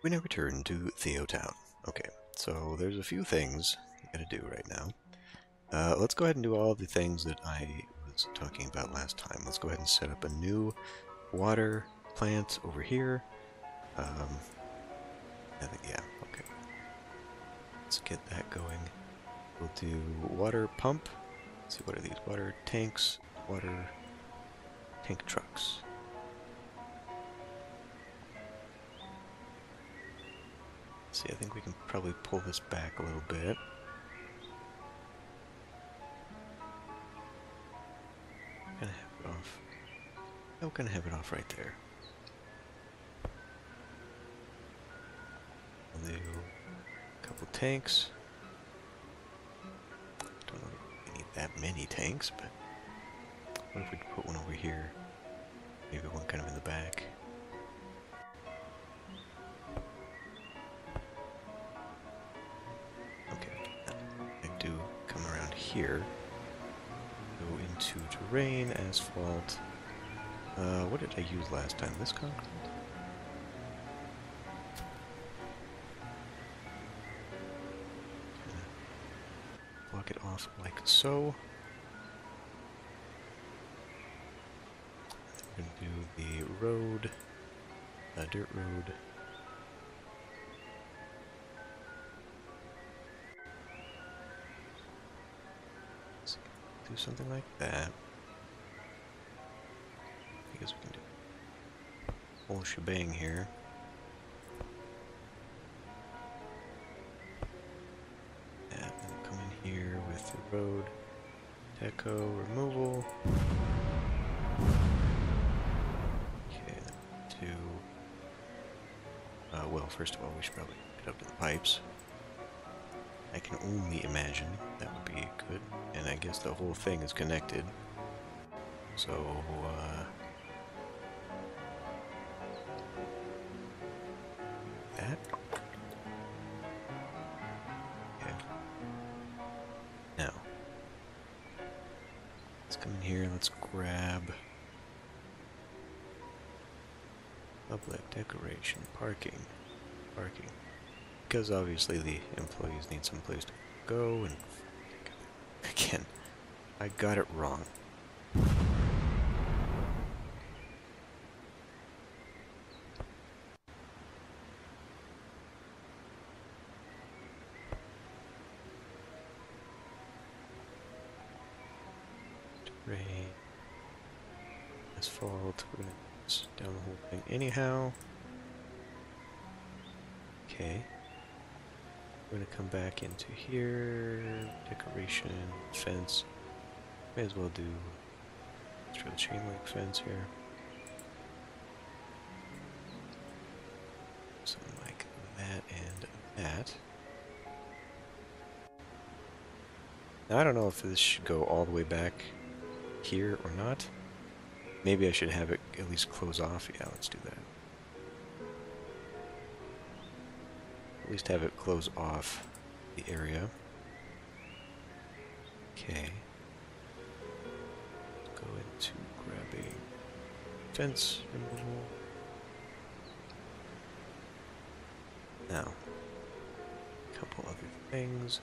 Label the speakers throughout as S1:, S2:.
S1: We now return to TheoTown. Okay, so there's a few things I gotta do right now. Let's go ahead and do all the things that I was talking about last time. Let's go ahead and set up a new water plant over here. I think, yeah, okay. Let's get that going. We'll do water pump. Let's see, what are these? Water tanks, water tank trucks. Let's see, I think we can probably pull this back a little bit. Gonna have it off. Oh, gonna have it off right there. We'll do a couple tanks. Don't know if we need that many tanks, but what if we put one over here? Maybe one kind of in the back. Okay, I do come around here. Go into terrain, asphalt. What did I use last time? This concrete? Block it off like so. We're going to do the road, dirt road. Let's do something like that. I guess we can do the whole shebang here. And then come in here with the road, deco, removal. Okay, then well, first of all, we should probably get up to the pipes. I can only imagine that would be good, and I guess the whole thing is connected. So, that. Okay. Now, let's come in here, let's grab public decoration, parking. Because obviously the employees need some place to go, and again, I got it wrong. Terrain, asphalt, we're gonna down the whole thing anyhow. Okay. We're gonna come back into here, decoration, fence. May as well do extra chain link fence here. Something like that and that. Now I don't know if this should go all the way back here or not. Maybe I should have it at least close off. Yeah, let's do that. At least have it close off the area. Okay. Go into grabbing fence removal. Now, a couple other things.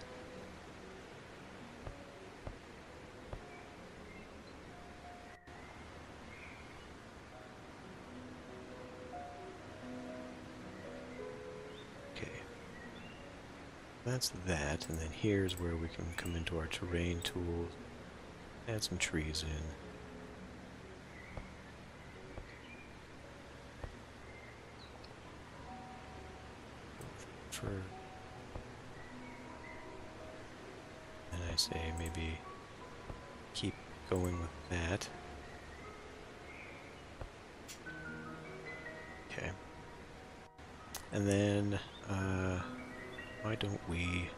S1: That's that, and then here's where we can come into our terrain tools, add some trees in. And I say maybe keep going with that. Okay. And then, why don't we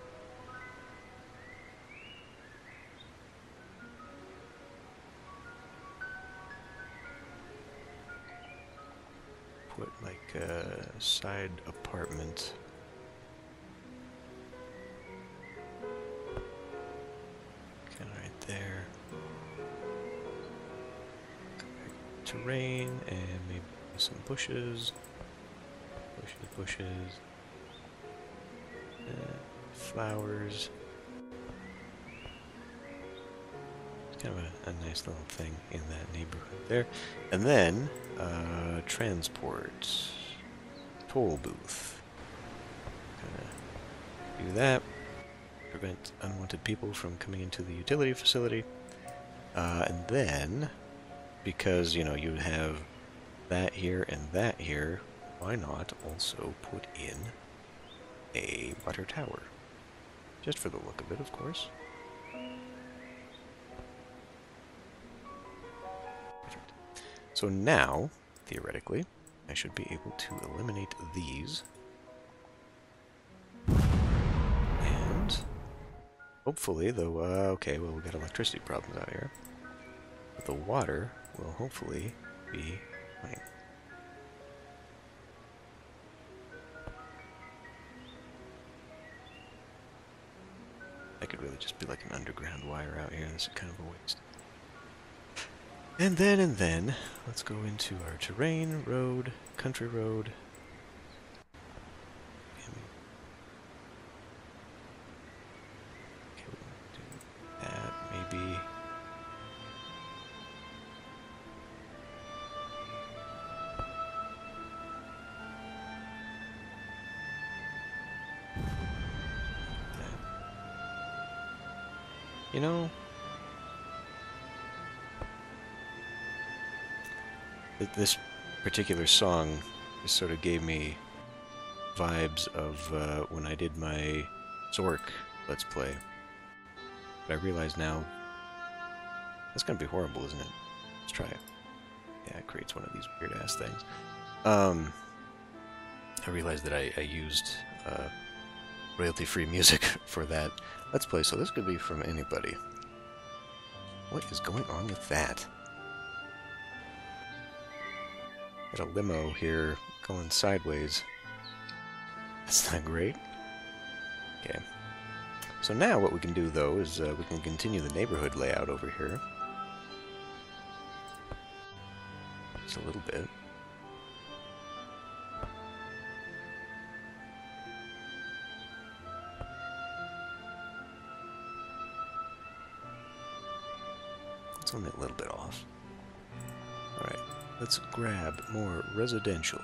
S1: put like a side apartment kind of right there. Come back to terrain and maybe some bushes. Bushes the bushes. Flowers. It's kind of a nice little thing in that neighborhood there. And then, transport. Toll booth. Kind of do that. Prevent unwanted people from coming into the utility facility. And then, because, you know, you would have that here and that here, why not also put in a water tower? Just for the look of it, of course. Perfect. So now, theoretically, I should be able to eliminate these. And hopefully, though, okay, well, we got electricity problems out here. But the water will hopefully be fine. That could really just be like an underground wire out here. This is kind of a waste. And then, let's go into our terrain, road, country road. Okay, we'll do that, maybe. You know, this particular song just sort of gave me vibes of when I did my Zork Let's Play. But I realize now, that's going to be horrible, isn't it? Let's try it. Yeah, it creates one of these weird-ass things. I realized that I used royalty-free music for that Let's Play, so this could be from anybody. What is going on with that? Got a limo here going sideways. That's not great. Okay. So now what we can do, though, is we can continue the neighborhood layout over here. Just a little bit. It's only a little bit off. Alright, let's grab more residential.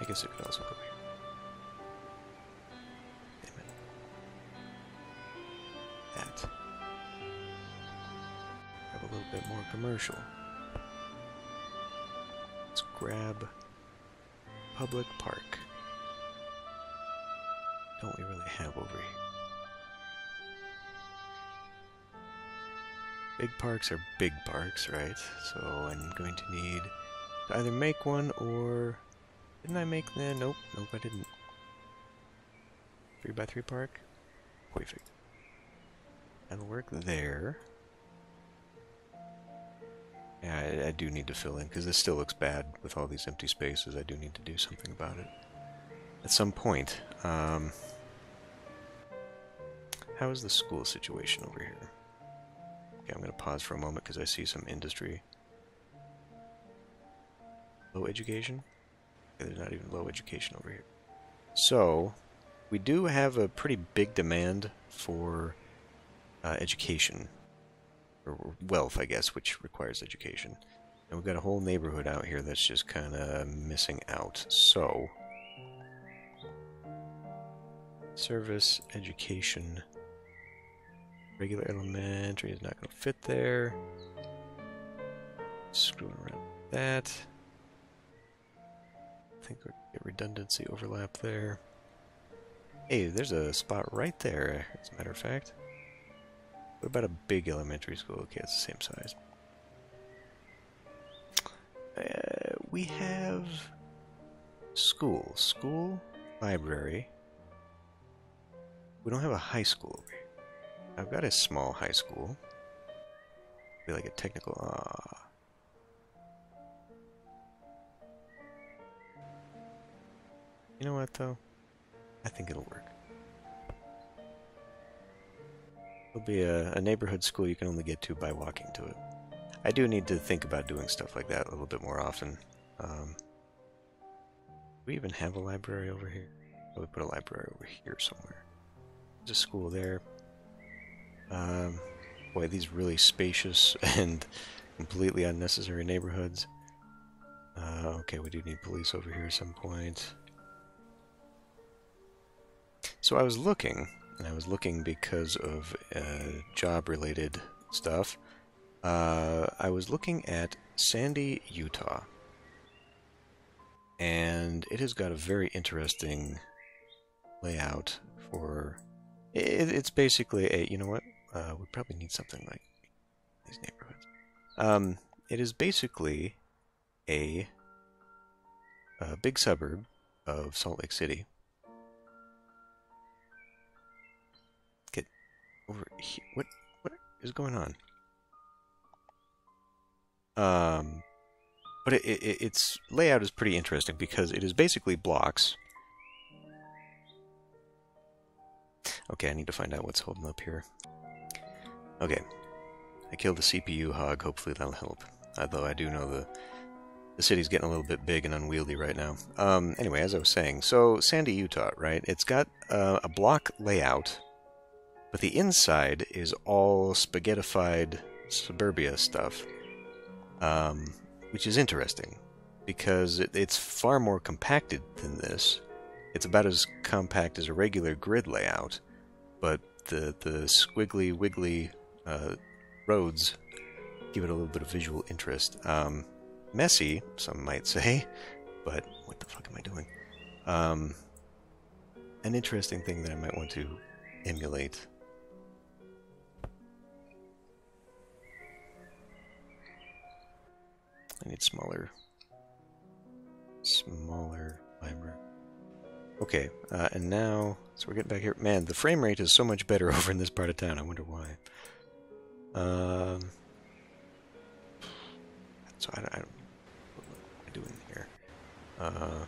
S1: I guess it could also go here. Damn it. That. Grab a little bit more commercial. Let's grab public park. Don't we really have over here? Big parks are big parks, right? So I'm going to need to either make one or... Didn't I make the... Nope, I didn't. 3x3 park? Perfect. That'll work there. Yeah, I do need to fill in, because this still looks bad with all these empty spaces. I do need to do something about it. At some point. How is the school situation over here? Okay, I'm going to pause for a moment because I see some industry. Low education? Okay, there's not even low education over here. So, we do have a pretty big demand for education. Or wealth, I guess, which requires education. And we've got a whole neighborhood out here that's just kind of missing out. So, service, education... Regular elementary is not going to fit there. Screwing around with that. I think we're going to get redundancy overlap there. Hey, there's a spot right there, as a matter of fact. What about a big elementary school? Okay, it's the same size. We have school, library. We don't have a high school over here. I've got a small high school. Be like a technical... You know what, though? I think it'll work. It'll be a neighborhood school you can only get to by walking to it. I do need to think about doing stuff like that a little bit more often. Do we even have a library over here? Oh, we put a library over here somewhere. There's a school there. Boy, these really spacious and completely unnecessary neighborhoods. Okay, we do need police over here at some point. So I was looking, and I was looking because of job-related stuff. I was looking at Sandy, Utah. And it has got a very interesting layout for... It's basically a... You know what? We probably need something like these neighborhoods. It is basically a big suburb of Salt Lake City. Get over here. What is going on? But its layout is pretty interesting because it is basically blocks. Okay, I need to find out what's holding up here. Okay, I killed the CPU hog. Hopefully that'll help. Although I do know the city's getting a little bit big and unwieldy right now. Anyway, as I was saying, so Sandy, Utah, right? It's got a block layout, but the inside is all spaghettified suburbia stuff. Which is interesting, because it's far more compacted than this. It's about as compact as a regular grid layout, but the squiggly, wiggly roads give it a little bit of visual interest. Messy, some might say, but what the fuck am I doing? An interesting thing that I might want to emulate. I need smaller library. Okay, and now, so we're getting back here. Man, the frame rate is so much better over in this part of town. I wonder why. So I don't what am I doing here? A little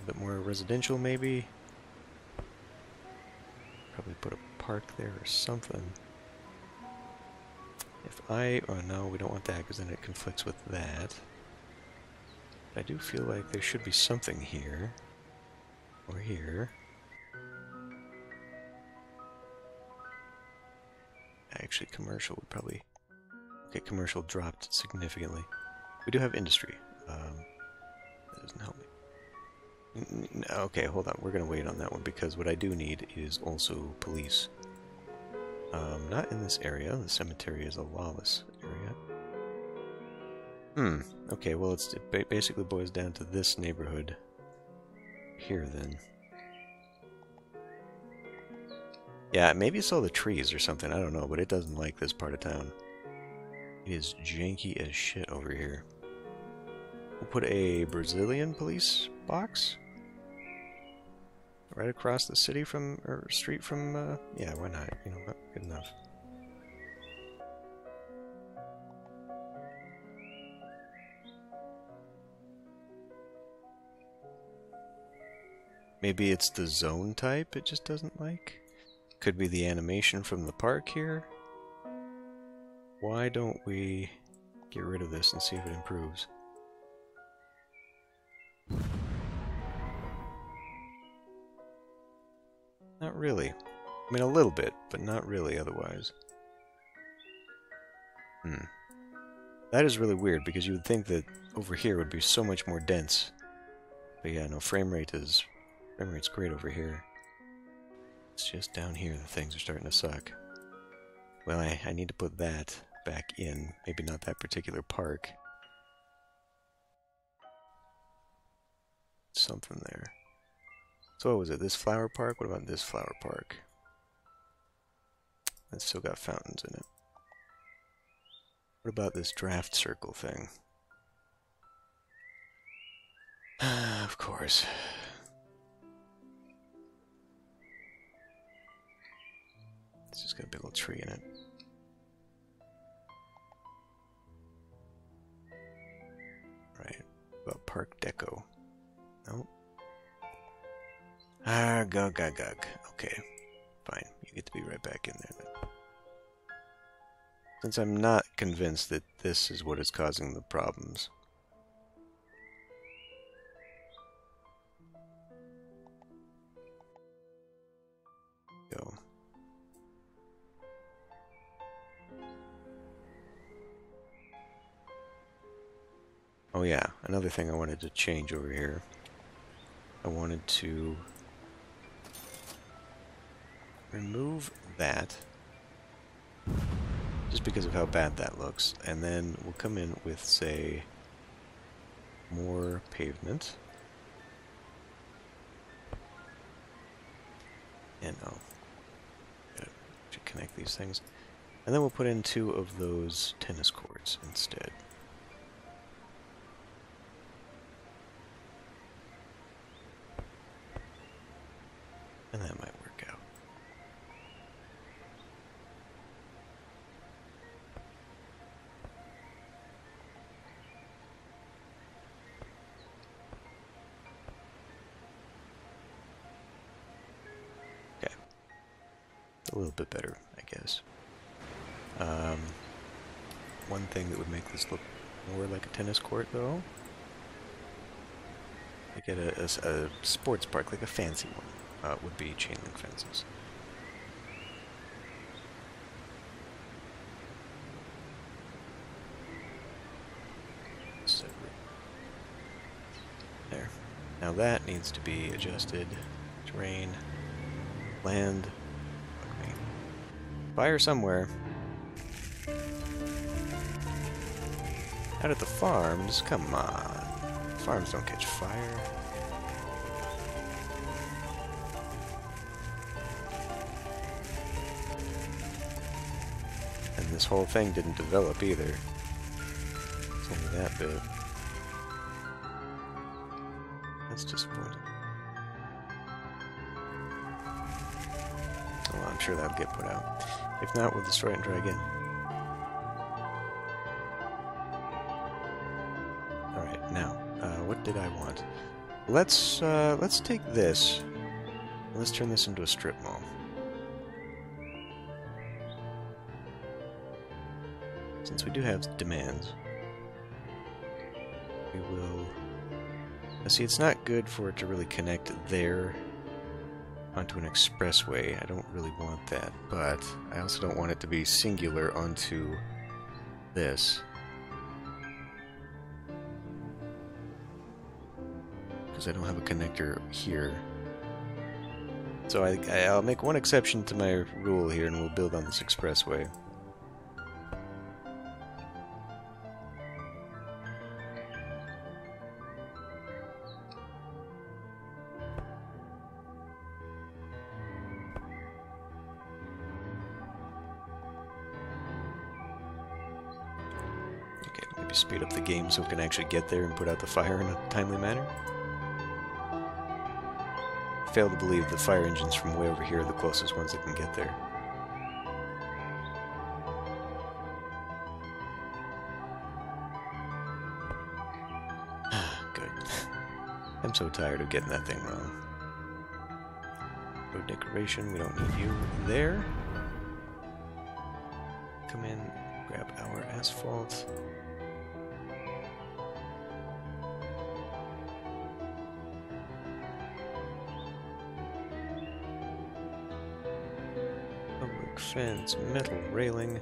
S1: bit more residential, maybe. Probably put a park there or something. Oh no, we don't want that because then it conflicts with that. But I do feel like there should be something here. Or here. Actually, commercial would probably... Okay, commercial dropped significantly. We do have industry. That doesn't help me. Okay, hold on. We're going to wait on that one because what I do need is also police. Not in this area. The cemetery is a lawless area. Okay, well, it basically boils down to this neighborhood here, then. Yeah, maybe it's all the trees or something. I don't know, but it doesn't like this part of town. It is janky as shit over here. We'll put a Brazilian police box right across the city from, or street from, yeah, why not? You know what? Good enough. Maybe it's the zone type it just doesn't like? Could be the animation from the park here. Why don't we get rid of this and see if it improves? Not really. I mean, a little bit, but not really otherwise. That is really weird, because you would think that over here would be so much more dense. But yeah, no, frame rate's great over here. It's just down here that things are starting to suck. Well, I need to put that back in. Maybe not that particular park. Something there. So what was it? This flower park? What about this flower park? It's still got fountains in it. What about this draft circle thing? Of course. It's just got a big old tree in it. Right. What about park deco? Nope. Gug. Okay. Fine. You get to be right back in there then. Since I'm not convinced that this is what is causing the problems. Go. Oh yeah, another thing I wanted to change over here. I wanted to remove that, just because of how bad that looks, and then we'll come in with, say, more pavement. And to connect these things. And then we'll put in 2 of those tennis courts instead. And that might work out. Okay. A little bit better, I guess. One thing that would make this look more like a tennis court, though, like at a sports park, like a fancy one, would be chain link fences. There. Now that needs to be adjusted. Terrain, land, okay. Fire somewhere. Out at the farms? Come on. Farms don't catch fire. And this whole thing didn't develop either. It's only that bit. That's disappointing. Well, I'm sure that'll get put out. If not, we'll destroy it and try again. Alright, now, what did I want? Let's take this. Let's turn this into a strip mall. Since we do have demands, we will... Now see, it's not good for it to really connect there onto an expressway. I don't really want that, but I also don't want it to be singular onto this. Because I don't have a connector here. So I'll make one exception to my rule here, and we'll build on this expressway. Okay, maybe speed up the game so we can actually get there and put out the fire in a timely manner. I fail to believe the fire engines from way over here are the closest ones that can get there. Good. I'm so tired of getting that thing wrong. Road decoration, we don't need you there. Come in, grab our asphalt. Fence, metal railing.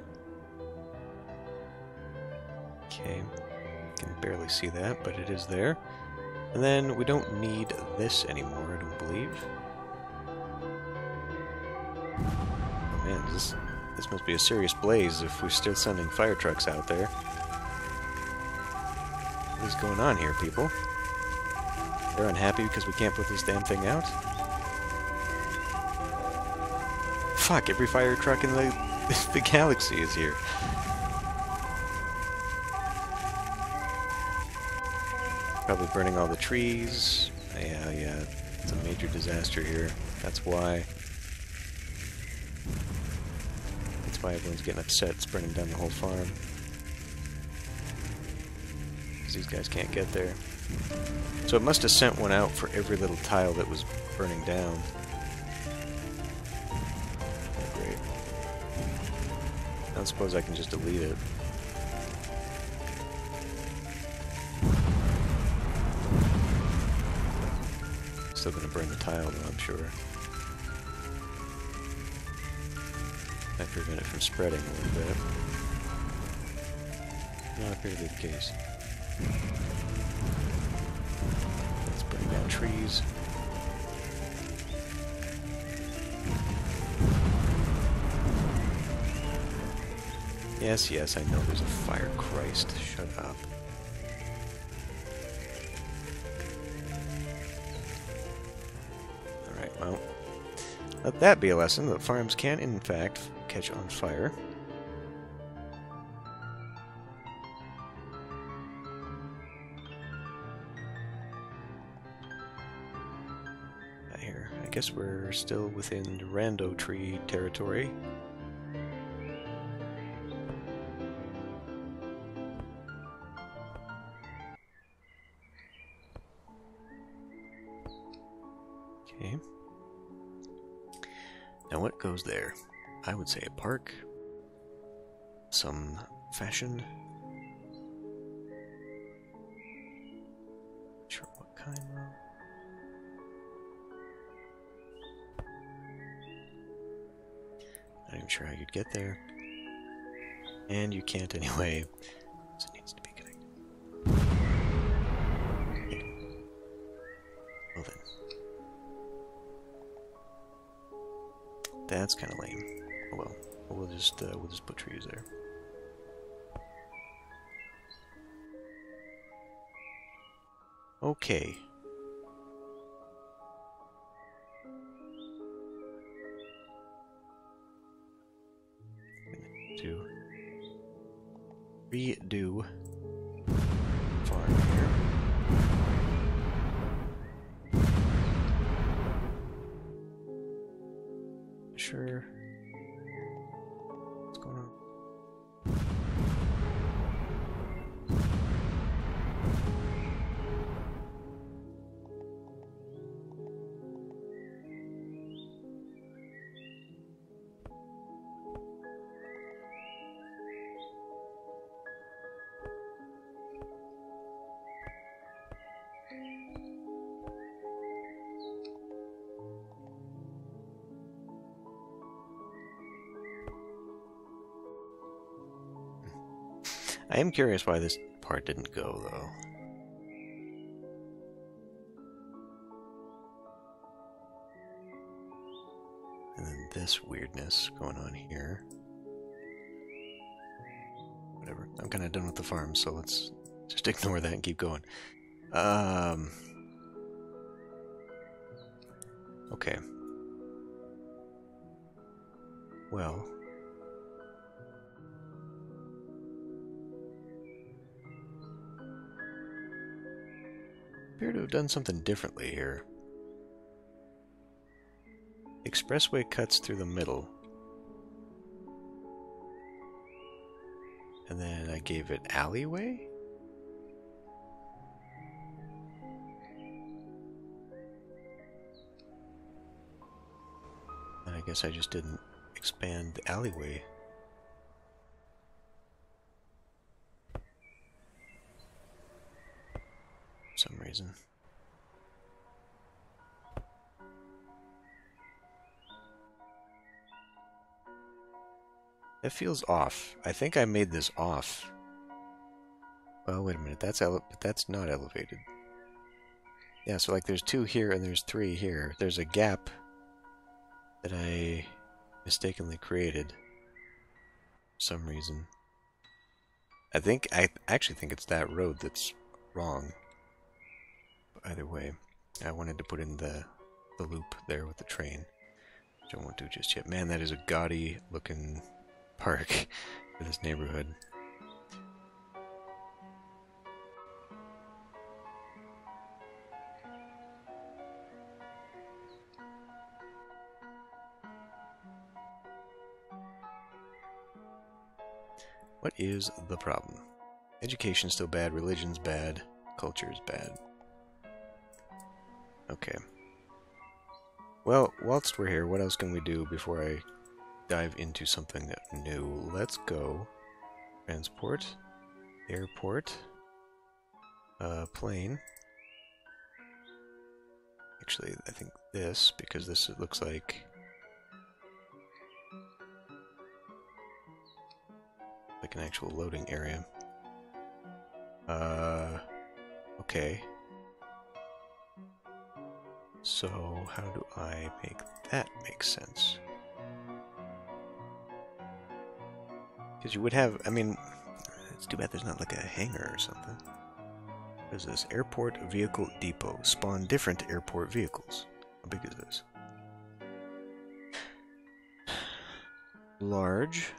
S1: Okay, can barely see that, but it is there. And then we don't need this anymore, I don't believe. Oh man, this must be a serious blaze if we're still sending fire trucks out there. What is going on here, people? They're unhappy because we can't put this damn thing out? Fuck, every fire truck in the galaxy is here. Probably burning all the trees. Yeah, it's a major disaster here. That's why. That's why everyone's getting upset. It's burning down the whole farm. Because these guys can't get there. So it must have sent one out for every little tile that was burning down. I don't suppose I can just delete it. Still gonna burn the tile though, I'm sure. Might prevent it from spreading a little bit. Not appear to be the case. Let's bring down trees. Yes, yes, I know there's a fire. Christ, shut up. Alright, well, let that be a lesson that farms can, in fact, catch on fire. Here, I guess we're still within rando tree territory. Okay. Now what goes there? I would say a park. Some fashion. Sure what kind though. Not even sure how you'd get there. And you can't anyway, so it needs to be connected. Okay. Well then. That's kind of lame. Oh well. We'll just put trees there. Okay. To redo farm here. Sure. What's going on? I am curious why this part didn't go, though. And then this weirdness going on here. Whatever. I'm kind of done with the farm, so let's just ignore that and keep going. Okay. Well... appear to have done something differently here. Expressway cuts through the middle. And then I gave it alleyway? And I guess I just didn't expand the alleyway. For some reason. It feels off. I think I made this off. Well, wait a minute. That's but that's not elevated. Yeah, so like there's 2 here and there's 3 here. There's a gap that I mistakenly created for some reason. I actually think it's that road that's wrong. Either way, I wanted to put in the loop there with the train, which I won't do just yet. Man, that is a gaudy looking park for this neighborhood. What is the problem? Education's still bad, religion's bad, culture's bad. Okay. Well, whilst we're here, what else can we do before I dive into something new. Let's go transport, airport, plane. Actually, I think this, because this looks like an actual loading area. Okay. So how do I make that make sense? Because you would have, I mean, it's too bad there's not like a hangar or something. What is this? Airport Vehicle Depot. Spawn different airport vehicles. How big is this? Large.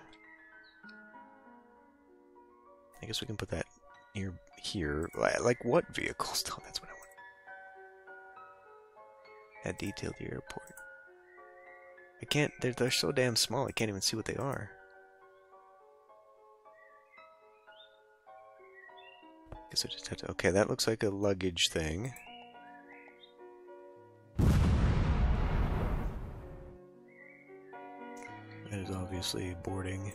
S1: I guess we can put that near here. Like what vehicles? Oh, that's what I want. Add detail to the airport. I can't, they're so damn small, I can't even see what they are. Guess I just have to, okay, that looks like a luggage thing. That is obviously boarding.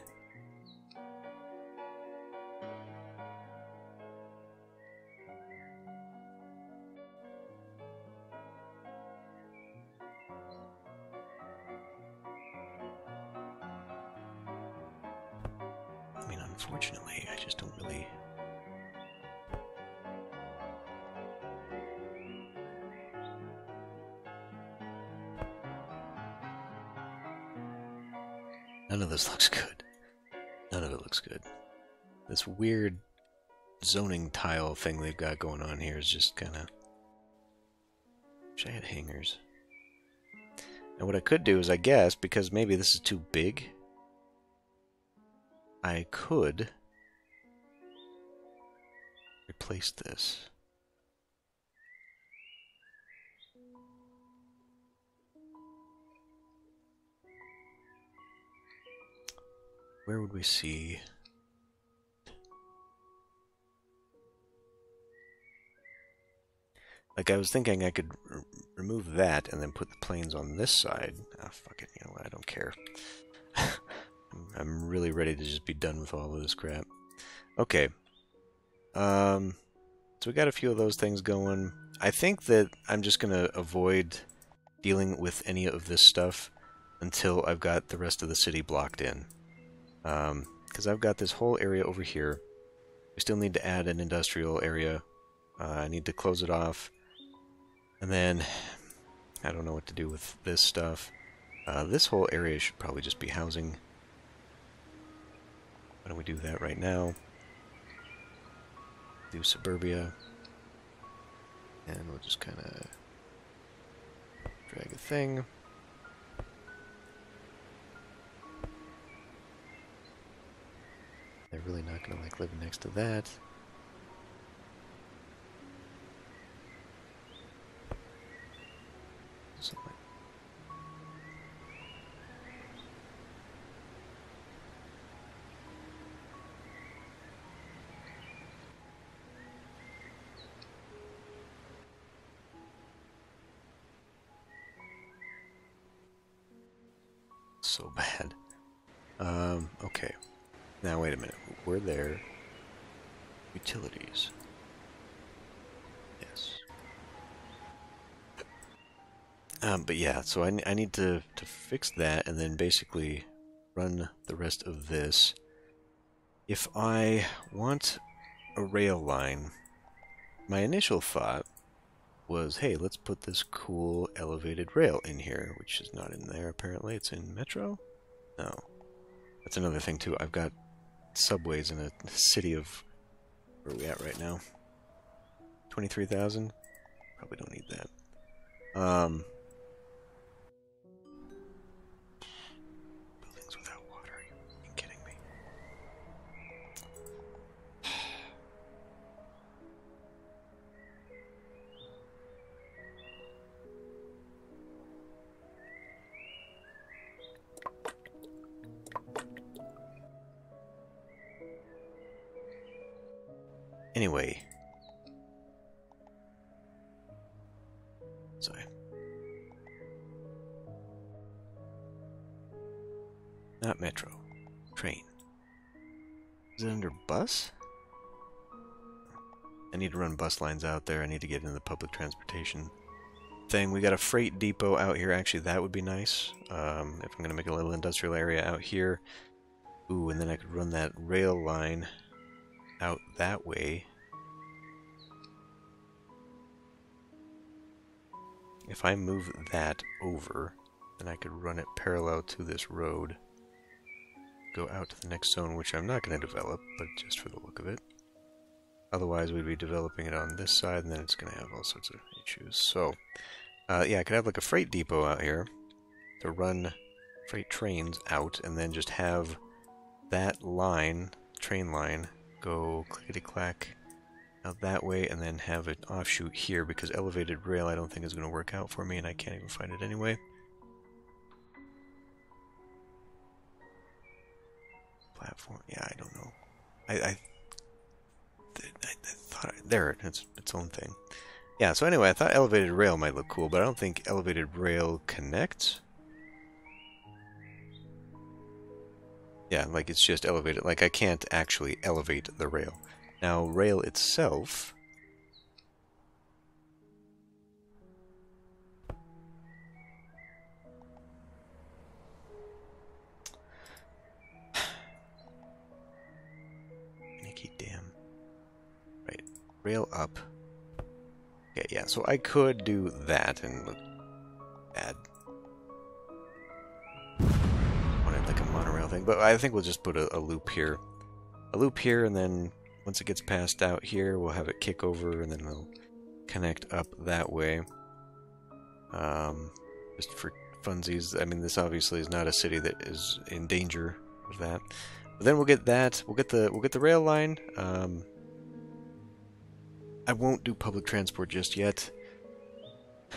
S1: I mean, unfortunately, I just don't really... None of this looks good. None of it looks good. This weird zoning tile thing they've got going on here is just kind of... Wish I had hangers. And what I could do is, I guess, because maybe this is too big, I could replace this. Where would we see? Like, I was thinking I could remove that and then put the planes on this side. Ah, fuck it, you know what, I don't care. I'm really ready to just be done with all of this crap. Okay. So we got a few of those things going. I think that I'm just going to avoid dealing with any of this stuff until I've got the rest of the city blocked in. Because I've got this whole area over here. We still need to add an industrial area. I need to close it off. And then, I don't know what to do with this stuff. This whole area should probably just be housing. Why don't we do that right now? Do suburbia. And we'll just kind of drag a thing. They're really not going to like living next to that. Something like so bad. Okay. Now wait a minute. We're there. Utilities. Yes. But yeah, so I need to fix that and then basically run the rest of this. If I want a rail line, my initial thought was, hey, let's put this cool elevated rail in here, which is not in there apparently. It's in Metro? No. That's another thing too. I've got subways in a city of... Where are we at right now? 23,000? Probably don't need that. Buildings without water. Are you kidding me? Anyway. Sorry. Not metro. Train. Is it under bus? I need to run bus lines out there. I need to get into the public transportation thing. We got a freight depot out here. Actually, that would be nice. If I'm going to make a little industrial area out here. Ooh, and then I could run that rail line out that way. If I move that over, then I could run it parallel to this road. Go out to the next zone, which I'm not going to develop, but just for the look of it. Otherwise, we'd be developing it on this side, and then it's going to have all sorts of issues. So, yeah, I could have like a freight depot out here to run freight trains out, and then just have that line, train line, go clickety-clack out that way, and then have an offshoot here, because elevated rail I don't think is going to work out for me, and I can't even find it anyway. Platform, yeah, I don't know. I thought, there, it's its own thing. Yeah, so anyway, I thought elevated rail might look cool, but I don't think elevated rail connects. Yeah, like it's just elevated. Like I can't actually elevate the rail. Now, rail itself... Nicky damn. Right, rail up. Okay, yeah, so I could do that and look bad. Wanted like a monorail thing, but I think we'll just put a loop here. A loop here, and then once it gets passed out here, we'll have it kick over, and then we'll connect up that way. Just for funsies. I mean, this obviously is not a city that is in danger of that. But then we'll get that. We'll get the rail line. I won't do public transport just yet,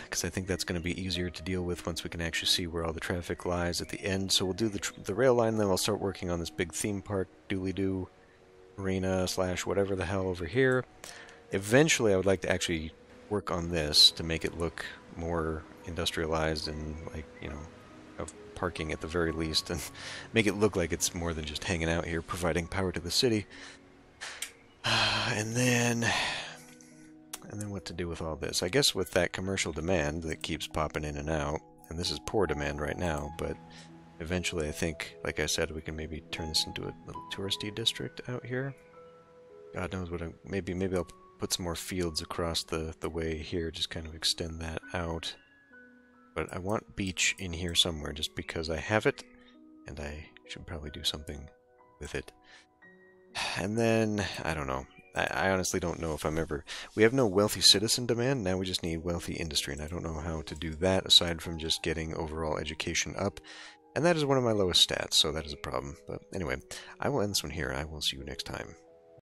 S1: because I think that's going to be easier to deal with once we can actually see where all the traffic lies at the end. So we'll do the rail line, then I'll start working on this big theme park, dooley-doo, arena / whatever the hell over here. Eventually, I would like to actually work on this to make it look more industrialized and, like, you know, of parking at the very least, and make it look like it's more than just hanging out here, providing power to the city. And then what to do with all this? I guess with that commercial demand that keeps popping in and out, and this is poor demand right now, but eventually I think, like I said, we can maybe turn this into a little touristy district out here. God knows what maybe I'll put some more fields across the way here, just kind of extend that out. But I want beach in here somewhere, just because I have it, and I should probably do something with it. And then, I don't know. I honestly don't know if I'm ever... We have no wealthy citizen demand, now we just need wealthy industry, and I don't know how to do that aside from just getting overall education up. And that is one of my lowest stats, so that is a problem. But anyway, I will end this one here. I will see you next time.